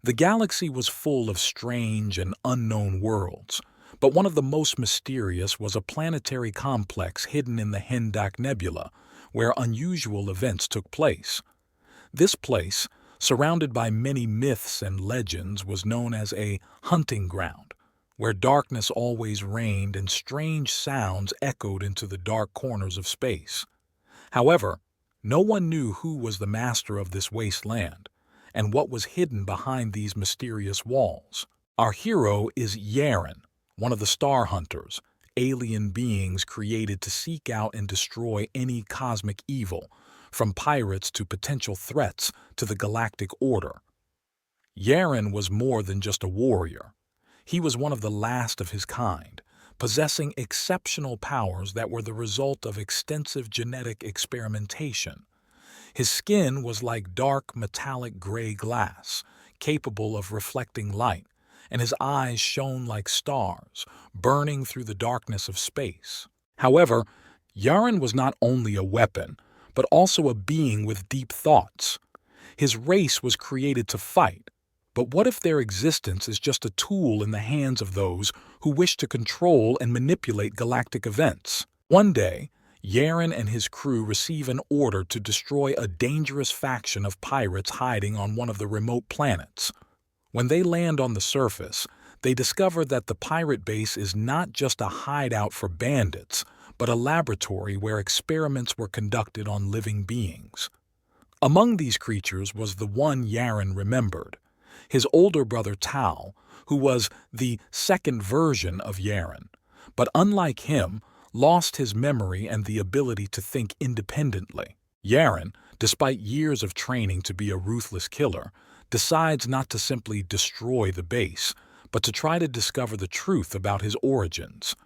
The galaxy was full of strange and unknown worlds, but one of the most mysterious was a planetary complex hidden in the Hendak Nebula, where unusual events took place. This place, surrounded by many myths and legends, was known as a hunting ground, where darkness always reigned and strange sounds echoed into the dark corners of space. However, no one knew who was the master of this wasteland, and what was hidden behind these mysterious walls. Our hero is Yaron, one of the Star Hunters, alien beings created to seek out and destroy any cosmic evil, from pirates to potential threats to the galactic order. Yaron was more than just a warrior. He was one of the last of his kind, possessing exceptional powers that were the result of extensive genetic experimentation. His skin was like dark metallic gray glass, capable of reflecting light, and his eyes shone like stars, burning through the darkness of space. However, Yaron was not only a weapon, but also a being with deep thoughts. His race was created to fight, but what if their existence is just a tool in the hands of those who wish to control and manipulate galactic events? One day, Yaron and his crew receive an order to destroy a dangerous faction of pirates hiding on one of the remote planets. When they land on the surface, they discover that the pirate base is not just a hideout for bandits, but a laboratory where experiments were conducted on living beings. Among these creatures was the one Yaron remembered, his older brother Tal, who was the second version of Yaron, but unlike him, lost his memory and the ability to think independently. Yaron, despite years of training to be a ruthless killer, decides not to simply destroy the base, but to try to discover the truth about his origins.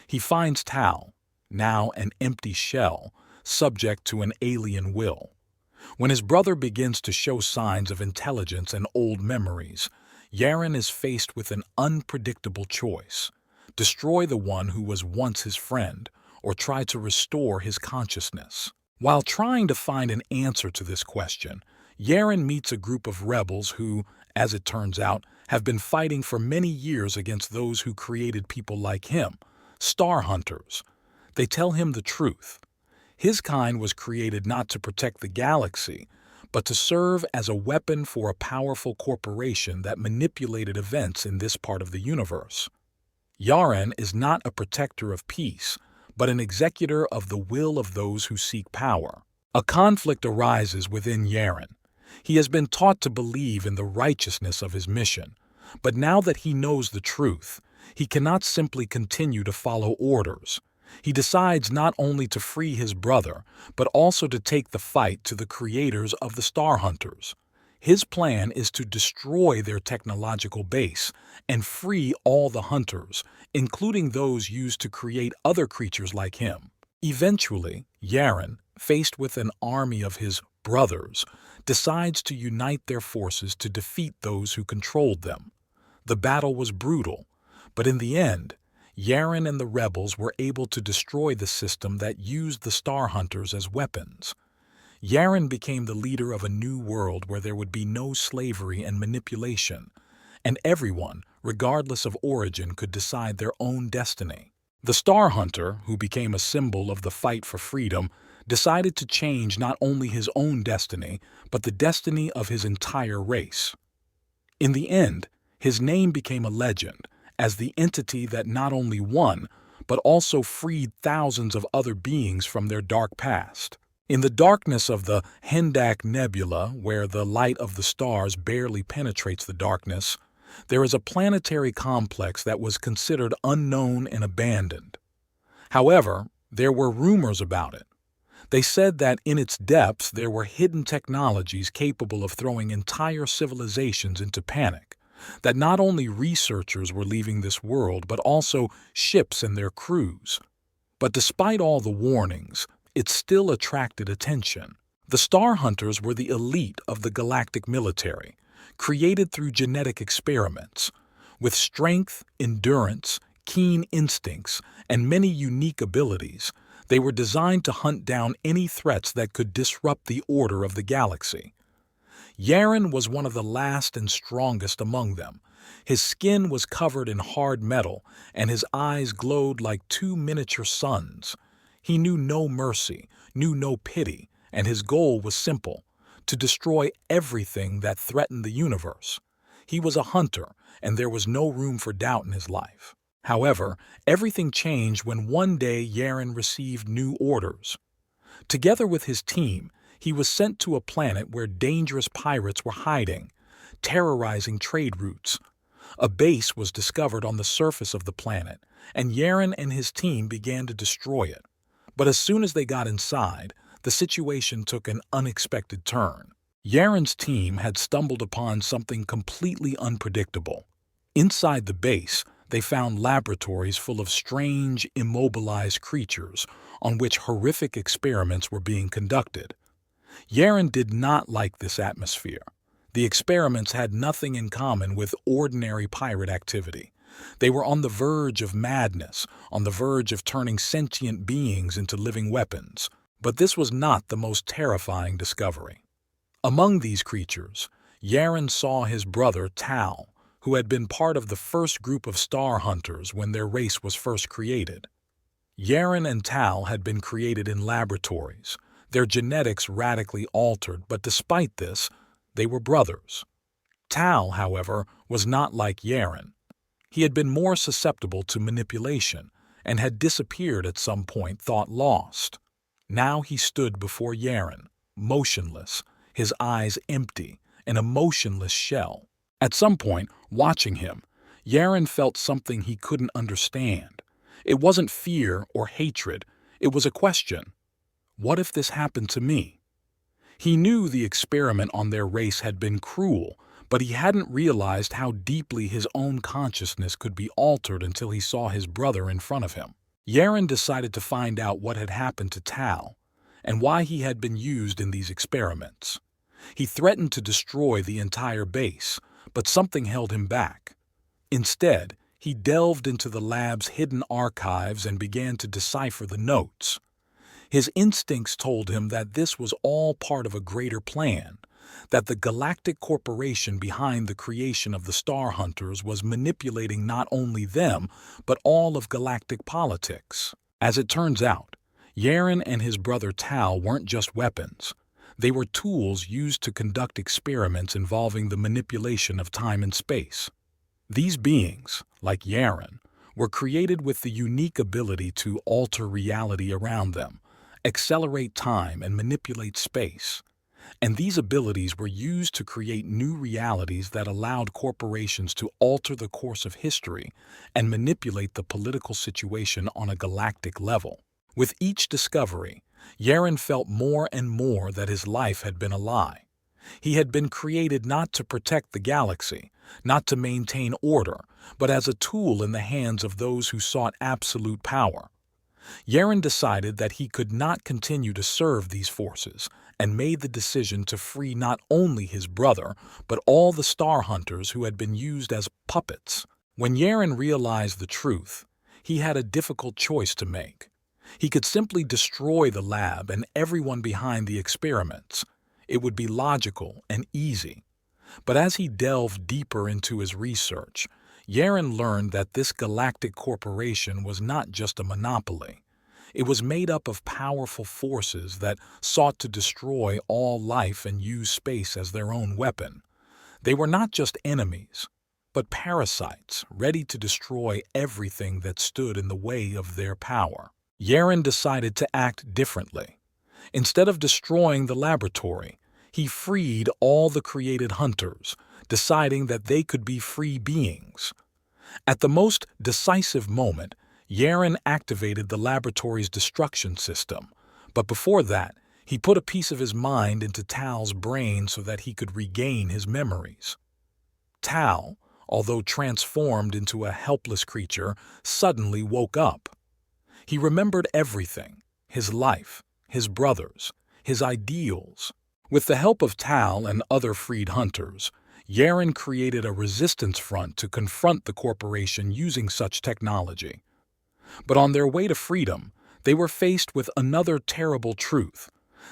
He finds Tal, now an empty shell, subject to an alien will. When his brother begins to show signs of intelligence and old memories, Yaron is faced with an unpredictable choice: destroy the one who was once his friend, or try to restore his consciousness. While trying to find an answer to this question, Yaron meets a group of rebels who, as it turns out, have been fighting for many years against those who created people like him, Star Hunters. They tell him the truth. His kind was created not to protect the galaxy, but to serve as a weapon for a powerful corporation that manipulated events in this part of the universe. Yaron is not a protector of peace, but an executor of the will of those who seek power. A conflict arises within Yaron. He has been taught to believe in the righteousness of his mission, but now that he knows the truth, he cannot simply continue to follow orders. He decides not only to free his brother, but also to take the fight to the creators of the Star Hunters. His plan is to destroy their technological base and free all the hunters, including those used to create other creatures like him. Eventually, Yaron, faced with an army of his brothers, decides to unite their forces to defeat those who controlled them. The battle was brutal, but in the end, Yaron and the rebels were able to destroy the system that used the Star Hunters as weapons. Yaron became the leader of a new world where there would be no slavery and manipulation, and everyone, regardless of origin, could decide their own destiny. The Star Hunter, who became a symbol of the fight for freedom, decided to change not only his own destiny, but the destiny of his entire race. In the end, his name became a legend as the entity that not only won, but also freed thousands of other beings from their dark past. In the darkness of the Hendak Nebula, where the light of the stars barely penetrates the darkness, there is a planetary complex that was considered unknown and abandoned. However, there were rumors about it. They said that in its depths there were hidden technologies capable of throwing entire civilizations into panic, that not only researchers were leaving this world, but also ships and their crews. But despite all the warnings, it still attracted attention. The Star Hunters were the elite of the galactic military, created through genetic experiments. With strength, endurance, keen instincts, and many unique abilities, they were designed to hunt down any threats that could disrupt the order of the galaxy. Yaron was one of the last and strongest among them. His skin was covered in hard metal, and his eyes glowed like two miniature suns. He knew no mercy, knew no pity, and his goal was simple: to destroy everything that threatened the universe. He was a hunter, and there was no room for doubt in his life. However, everything changed when one day Yaron received new orders. Together with his team, he was sent to a planet where dangerous pirates were hiding, terrorizing trade routes. A base was discovered on the surface of the planet, and Yaron and his team began to destroy it. But as soon as they got inside, the situation took an unexpected turn. Yaron's team had stumbled upon something completely unpredictable. Inside the base, they found laboratories full of strange, immobilized creatures on which horrific experiments were being conducted. Yaron did not like this atmosphere. The experiments had nothing in common with ordinary pirate activity. They were on the verge of madness, on the verge of turning sentient beings into living weapons. But this was not the most terrifying discovery. Among these creatures, Yaron saw his brother Tal, who had been part of the first group of star hunters when their race was first created. Yaron and Tal had been created in laboratories, their genetics radically altered, but despite this, they were brothers. Tal, however, was not like Yaron. He had been more susceptible to manipulation and had disappeared at some point, thought lost. Now he stood before Yaron, motionless, his eyes empty, an emotionless shell. At some point, watching him, Yaron felt something he couldn't understand. It wasn't fear or hatred, it was a question. What if this happened to me? He knew the experiment on their race had been cruel, but he hadn't realized how deeply his own consciousness could be altered until he saw his brother in front of him. Yaron decided to find out what had happened to Tal and why he had been used in these experiments. He threatened to destroy the entire base, but something held him back. Instead, he delved into the lab's hidden archives and began to decipher the notes. His instincts told him that this was all part of a greater plan, that the galactic corporation behind the creation of the Star Hunters was manipulating not only them, but all of galactic politics. As it turns out, Yaron and his brother Tal weren't just weapons. They were tools used to conduct experiments involving the manipulation of time and space. These beings, like Yaron, were created with the unique ability to alter reality around them, accelerate time, and manipulate space. And these abilities were used to create new realities that allowed corporations to alter the course of history and manipulate the political situation on a galactic level. With each discovery, Yaron felt more and more that his life had been a lie. He had been created not to protect the galaxy, not to maintain order, but as a tool in the hands of those who sought absolute power. Yaron decided that he could not continue to serve these forces and made the decision to free not only his brother, but all the Star Hunters who had been used as puppets. When Yaron realized the truth, he had a difficult choice to make. He could simply destroy the lab and everyone behind the experiments. It would be logical and easy. But as he delved deeper into his research, Yaron learned that this galactic corporation was not just a monopoly. It was made up of powerful forces that sought to destroy all life and use space as their own weapon. They were not just enemies, but parasites ready to destroy everything that stood in the way of their power. Yaron decided to act differently. Instead of destroying the laboratory, he freed all the created hunters, deciding that they could be free beings. At the most decisive moment, Yaron activated the laboratory's destruction system, but before that, he put a piece of his mind into Tal's brain so that he could regain his memories. Tal, although transformed into a helpless creature, suddenly woke up. He remembered everything: his life, his brothers, his ideals. With the help of Tal and other freed hunters, Yaron created a resistance front to confront the corporation using such technology. But on their way to freedom, they were faced with another terrible truth.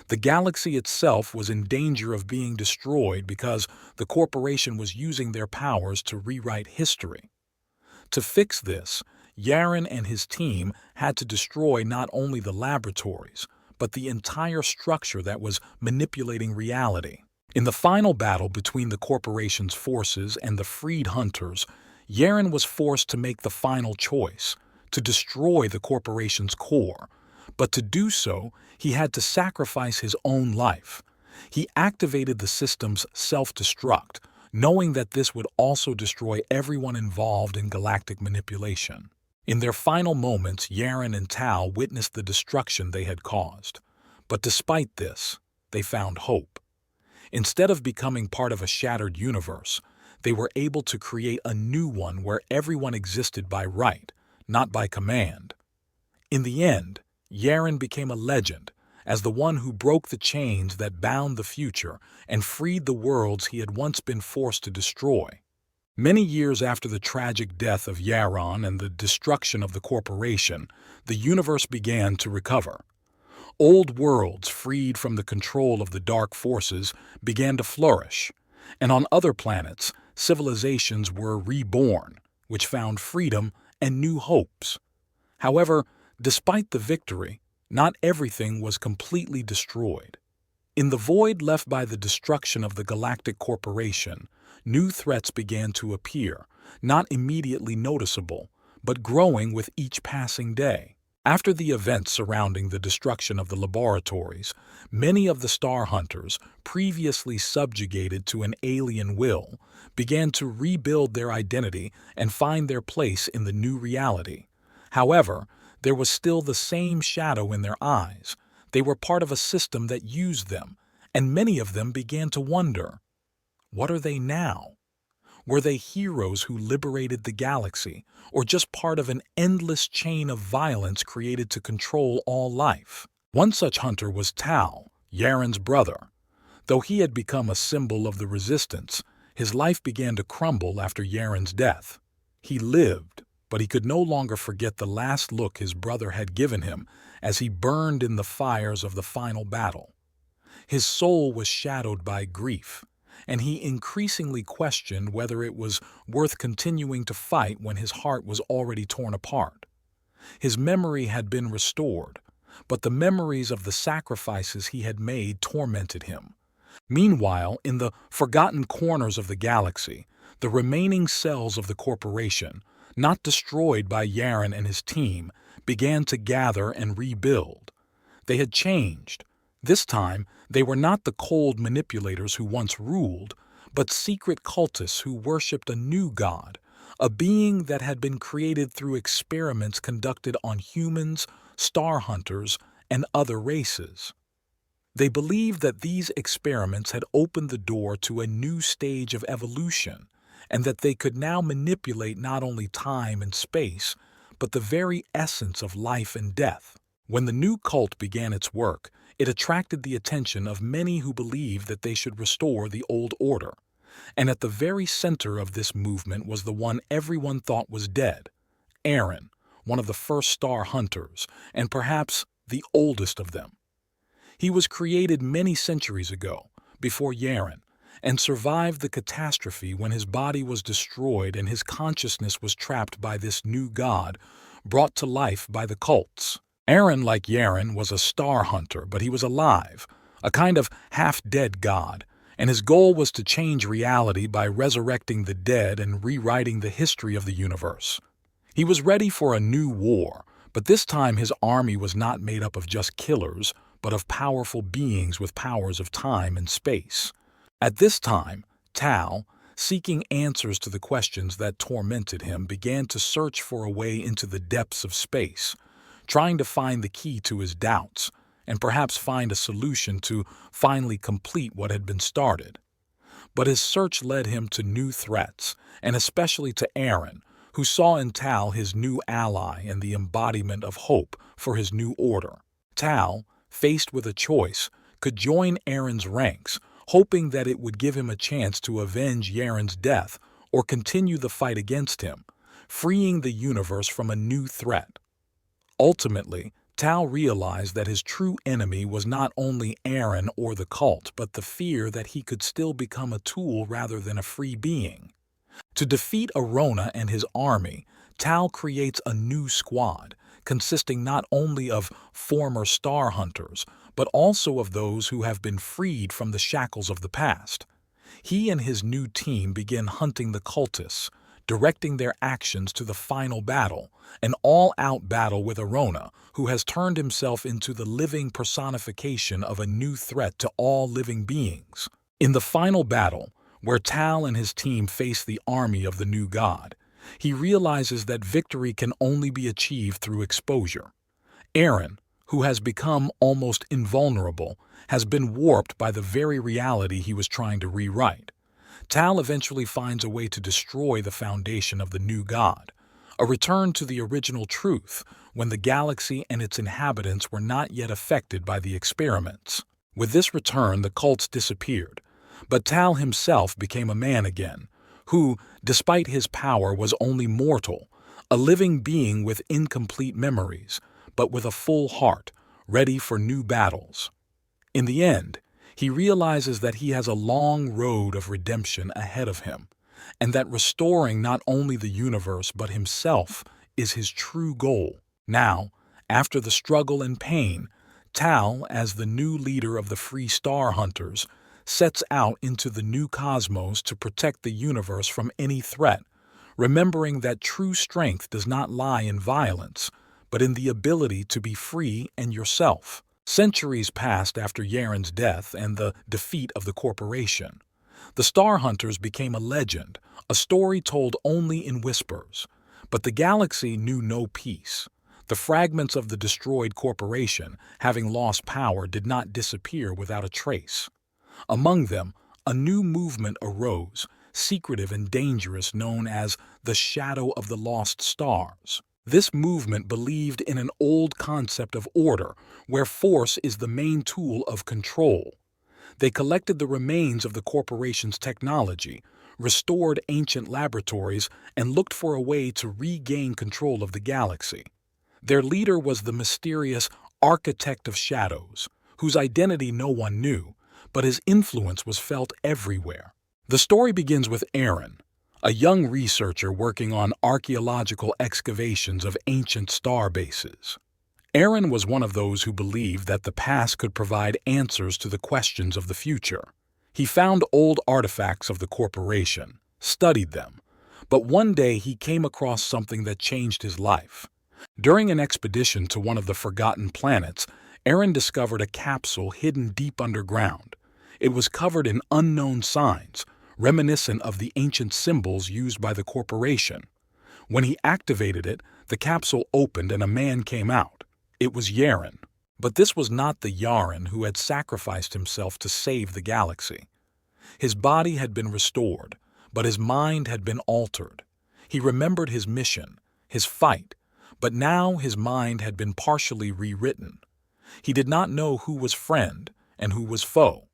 The galaxy itself was in danger of being destroyed because the corporation was using their powers to rewrite history. To fix this, Yaron and his team had to destroy not only the laboratories, but the entire structure that was manipulating reality. In the final battle between the corporation's forces and the freed hunters, Yaron was forced to make the final choice, to destroy the corporation's core. But to do so, he had to sacrifice his own life. He activated the system's self-destruct, knowing that this would also destroy everyone involved in galactic manipulation. In their final moments, Yaron and Tal witnessed the destruction they had caused. But despite this, they found hope. Instead of becoming part of a shattered universe, they were able to create a new one where everyone existed by right, not by command. In the end, Yaron became a legend as the one who broke the chains that bound the future and freed the worlds he had once been forced to destroy. Many years after the tragic death of Yaron and the destruction of the corporation, the universe began to recover. Old worlds freed from the control of the dark forces began to flourish, and on other planets, civilizations were reborn, which found freedom and new hopes. However, despite the victory, not everything was completely destroyed. In the void left by the destruction of the Galactic Corporation, new threats began to appear, not immediately noticeable, but growing with each passing day. After the events surrounding the destruction of the laboratories, many of the Star Hunters, previously subjugated to an alien will, began to rebuild their identity and find their place in the new reality. However, there was still the same shadow in their eyes. They were part of a system that used them, and many of them began to wonder, what are they now? Were they heroes who liberated the galaxy, or just part of an endless chain of violence created to control all life? One such hunter was Tal, Yaron's brother. Though he had become a symbol of the resistance, his life began to crumble after Yaron's death. He lived, but he could no longer forget the last look his brother had given him as he burned in the fires of the final battle. His soul was shadowed by grief, and he increasingly questioned whether it was worth continuing to fight when his heart was already torn apart. His memory had been restored, but the memories of the sacrifices he had made tormented him. Meanwhile, in the forgotten corners of the galaxy, the remaining cells of the corporation, not destroyed by Yaron and his team, began to gather and rebuild. They had changed. This time, they were not the cold manipulators who once ruled, but secret cultists who worshipped a new god, a being that had been created through experiments conducted on humans, star hunters, and other races. They believed that these experiments had opened the door to a new stage of evolution, and that they could now manipulate not only time and space, but the very essence of life and death. When the new cult began its work, it attracted the attention of many who believed that they should restore the old order. And at the very center of this movement was the one everyone thought was dead, Yaron, one of the first star hunters, and perhaps the oldest of them. He was created many centuries ago, before Yaron, and survived the catastrophe when his body was destroyed and his consciousness was trapped by this new god, brought to life by the cults. Yaron, like Yaron, was a star hunter, but he was alive, a kind of half-dead god, and his goal was to change reality by resurrecting the dead and rewriting the history of the universe. He was ready for a new war, but this time his army was not made up of just killers, but of powerful beings with powers of time and space. At this time, Tal, seeking answers to the questions that tormented him, began to search for a way into the depths of space, trying to find the key to his doubts, and perhaps find a solution to finally complete what had been started. But his search led him to new threats, and especially to Yaron, who saw in Tal his new ally and the embodiment of hope for his new order. Tal, faced with a choice, could join Yaron's ranks, hoping that it would give him a chance to avenge Yaron's death or continue the fight against him, freeing the universe from a new threat. Ultimately, Tal realized that his true enemy was not only Yaron or the cult, but the fear that he could still become a tool rather than a free being. To defeat Arona and his army, Tal creates a new squad, consisting not only of former Star Hunters, but also of those who have been freed from the shackles of the past. He and his new team begin hunting the cultists, directing their actions to the final battle, an all-out battle with Arona, who has turned himself into the living personification of a new threat to all living beings. In the final battle, where Tal and his team face the army of the new god, he realizes that victory can only be achieved through exposure. Yaron, who has become almost invulnerable, has been warped by the very reality he was trying to rewrite. Tal eventually finds a way to destroy the foundation of the new god, a return to the original truth when the galaxy and its inhabitants were not yet affected by the experiments. With this return, the cults disappeared, but Tal himself became a man again, who, despite his power, was only mortal, a living being with incomplete memories, but with a full heart, ready for new battles. In the end, he realizes that he has a long road of redemption ahead of him, and that restoring not only the universe but himself is his true goal. Now, after the struggle and pain, Tal, as the new leader of the Free Star Hunters, sets out into the new cosmos to protect the universe from any threat, remembering that true strength does not lie in violence, but in the ability to be free and yourself. Centuries passed after Yaron's death and the defeat of the corporation. The Star Hunters became a legend, a story told only in whispers. But the galaxy knew no peace. The fragments of the destroyed corporation, having lost power, did not disappear without a trace. Among them, a new movement arose, secretive and dangerous, known as the Shadow of the Lost Stars. This movement believed in an old concept of order, where force is the main tool of control. They collected the remains of the corporation's technology, restored ancient laboratories, and looked for a way to regain control of the galaxy. Their leader was the mysterious Architect of Shadows, whose identity no one knew, but his influence was felt everywhere. The story begins with Yaron, a young researcher working on archaeological excavations of ancient star bases. Yaron was one of those who believed that the past could provide answers to the questions of the future. He found old artifacts of the corporation, studied them, but one day he came across something that changed his life. During an expedition to one of the forgotten planets, Yaron discovered a capsule hidden deep underground. It was covered in unknown signs, reminiscent of the ancient symbols used by the corporation. When he activated it, the capsule opened and a man came out. It was Yaron. But this was not the Yaron who had sacrificed himself to save the galaxy. His body had been restored, but his mind had been altered. He remembered his mission, his fight, but now his mind had been partially rewritten. He did not know who was friend and who was foe.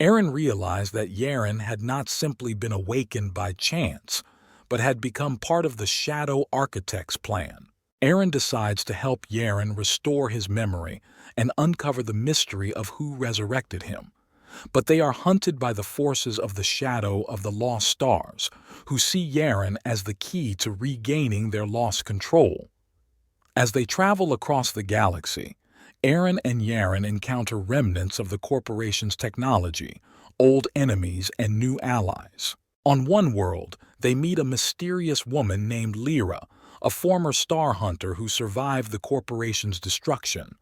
Yaron realized that Yaron had not simply been awakened by chance, but had become part of the Shadow Architect's plan. Yaron decides to help Yaron restore his memory and uncover the mystery of who resurrected him. But they are hunted by the forces of the Shadow of the Lost Stars, who see Yaron as the key to regaining their lost control. As they travel across the galaxy, Yaron and Yaron encounter remnants of the corporation's technology, old enemies, and new allies. On one world, they meet a mysterious woman named Lyra, a former Star Hunter who survived the corporation's destruction.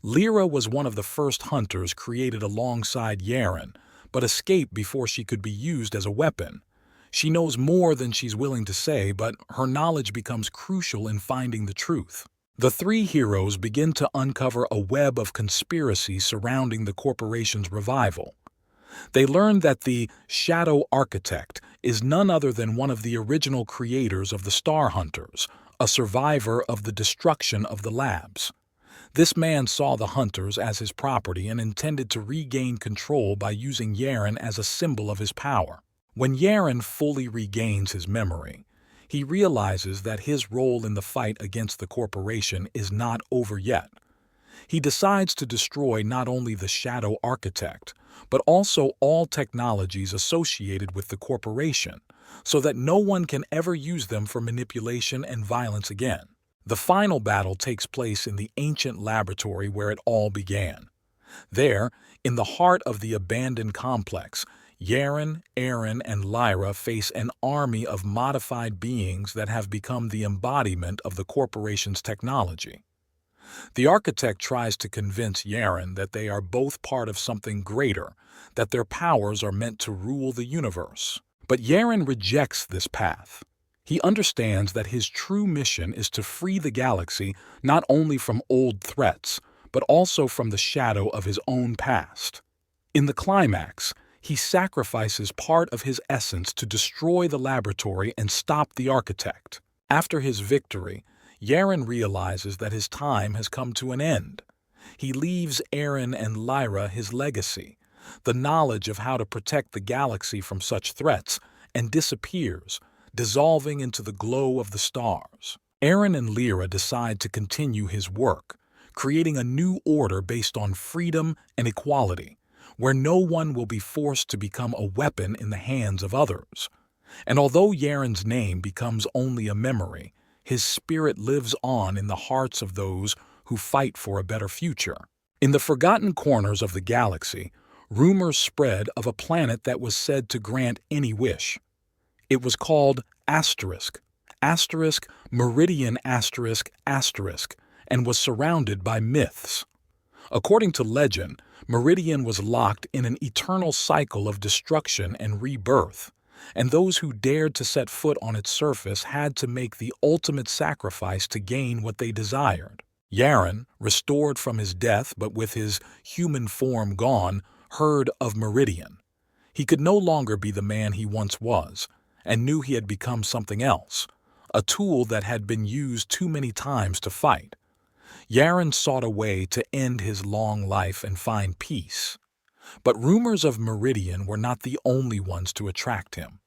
Lyra was one of the first hunters created alongside Yaron, but escaped before she could be used as a weapon. She knows more than she's willing to say, but her knowledge becomes crucial in finding the truth. The three heroes begin to uncover a web of conspiracy surrounding the corporation's revival. They learn that the Shadow Architect is none other than one of the original creators of the Star Hunters, a survivor of the destruction of the labs. This man saw the Hunters as his property and intended to regain control by using Yaron as a symbol of his power. When Yaron fully regains his memory, he realizes that his role in the fight against the corporation is not over yet. He decides to destroy not only the Shadow Architect, but also all technologies associated with the corporation, so that no one can ever use them for manipulation and violence again. The final battle takes place in the ancient laboratory where it all began. There, in the heart of the abandoned complex, Yaron, Aaron, and Lyra face an army of modified beings that have become the embodiment of the corporation's technology. The architect tries to convince Yaron that they are both part of something greater, that their powers are meant to rule the universe. But Yaron rejects this path. He understands that his true mission is to free the galaxy not only from old threats, but also from the shadow of his own past. In the climax, he sacrifices part of his essence to destroy the laboratory and stop the architect. After his victory, Yaron realizes that his time has come to an end. He leaves Aaron and Lyra his legacy, the knowledge of how to protect the galaxy from such threats, and disappears, dissolving into the glow of the stars. Aaron and Lyra decide to continue his work, creating a new order based on freedom and equality, where no one will be forced to become a weapon in the hands of others. And although Yaron's name becomes only a memory, his spirit lives on in the hearts of those who fight for a better future. In the forgotten corners of the galaxy, rumors spread of a planet that was said to grant any wish. It was called Asterisk, Meridian ***, and was surrounded by myths. According to legend, Meridian was locked in an eternal cycle of destruction and rebirth, and those who dared to set foot on its surface had to make the ultimate sacrifice to gain what they desired. Yaron, restored from his death but with his human form gone, heard of Meridian. He could no longer be the man he once was, and knew he had become something else, a tool that had been used too many times to fight. Yaron sought a way to end his long life and find peace. But rumors of Meridian were not the only ones to attract him.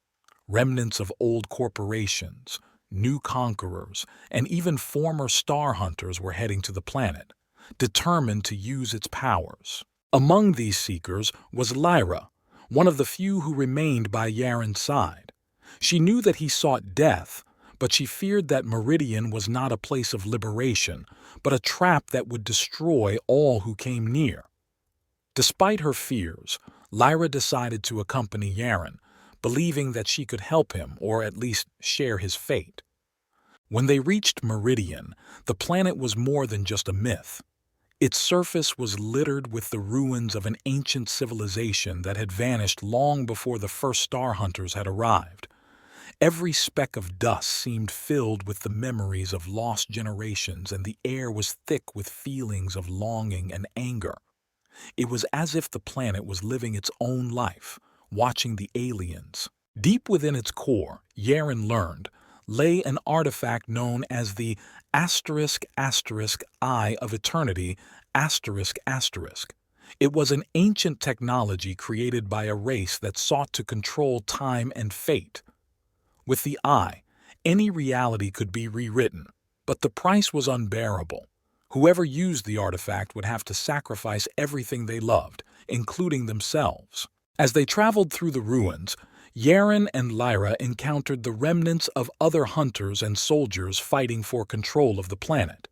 Remnants of old corporations, new conquerors, and even former star hunters were heading to the planet, determined to use its powers. Among these seekers was Lyra, one of the few who remained by Yaron's side. She knew that he sought death, but she feared that Meridian was not a place of liberation, but a trap that would destroy all who came near. Despite her fears, Lyra decided to accompany Yaron, believing that she could help him or at least share his fate. When they reached Meridian, the planet was more than just a myth. Its surface was littered with the ruins of an ancient civilization that had vanished long before the first star hunters had arrived. Every speck of dust seemed filled with the memories of lost generations, and the air was thick with feelings of longing and anger. It was as if the planet was living its own life, watching the aliens. Deep within its core, Yaron learned, lay an artifact known as the ***Eye of Eternity ***. It was an ancient technology created by a race that sought to control time and fate. With the eye, any reality could be rewritten, but the price was unbearable. Whoever used the artifact would have to sacrifice everything they loved, including themselves. As they traveled through the ruins, Yaron and Lyra encountered the remnants of other hunters and soldiers fighting for control of the planet.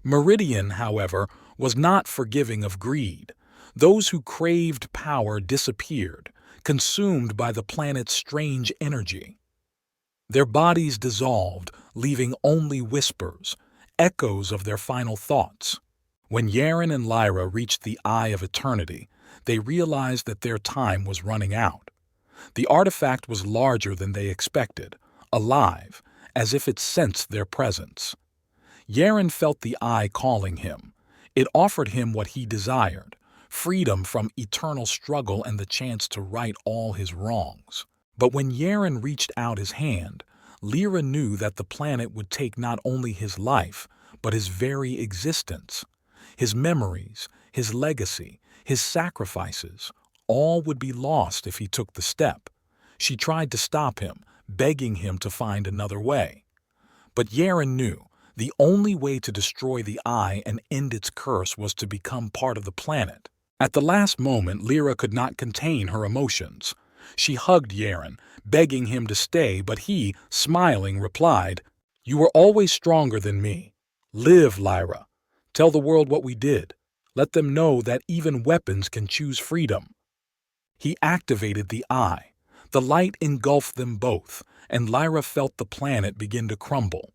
Meridian, however, was not forgiving of greed. Those who craved power disappeared, consumed by the planet's strange energy. Their bodies dissolved, leaving only whispers, echoes of their final thoughts. When Yaron and Lyra reached the Eye of Eternity, they realized that their time was running out. The artifact was larger than they expected, alive, as if it sensed their presence. Yaron felt the eye calling him. It offered him what he desired, freedom from eternal struggle and the chance to right all his wrongs. But when Yaron reached out his hand, Lyra knew that the planet would take not only his life, but his very existence. His memories, his legacy, his sacrifices, all would be lost if he took the step. She tried to stop him, begging him to find another way. But Yaron knew The only way to destroy the eye and end its curse was to become part of the planet. At the last moment, Lyra could not contain her emotions. She hugged Yaron, begging him to stay, but he, smiling, replied, "You were always stronger than me. Live, Lyra. Tell the world what we did. Let them know that even weapons can choose freedom." He activated the eye. The light engulfed them both, and Lyra felt the planet begin to crumble.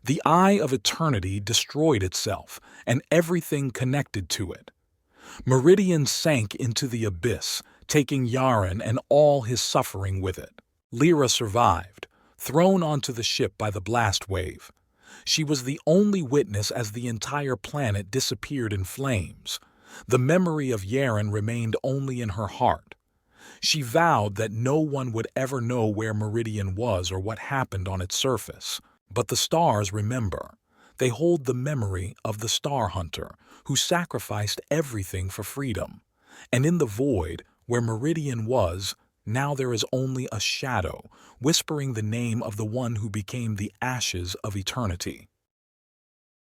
The eye of eternity destroyed itself, and everything connected to it. Meridian sank into the abyss, taking Yaron and all his suffering with it. Lyra survived, thrown onto the ship by the blast wave. She was the only witness as the entire planet disappeared in flames. The memory of Yaron remained only in her heart. She vowed that no one would ever know where Meridian was or what happened on its surface. But the stars remember. They hold the memory of the Star Hunter, who sacrificed everything for freedom. And in the void, where Meridian was, now there is only a shadow, whispering the name of the one who became the ashes of eternity.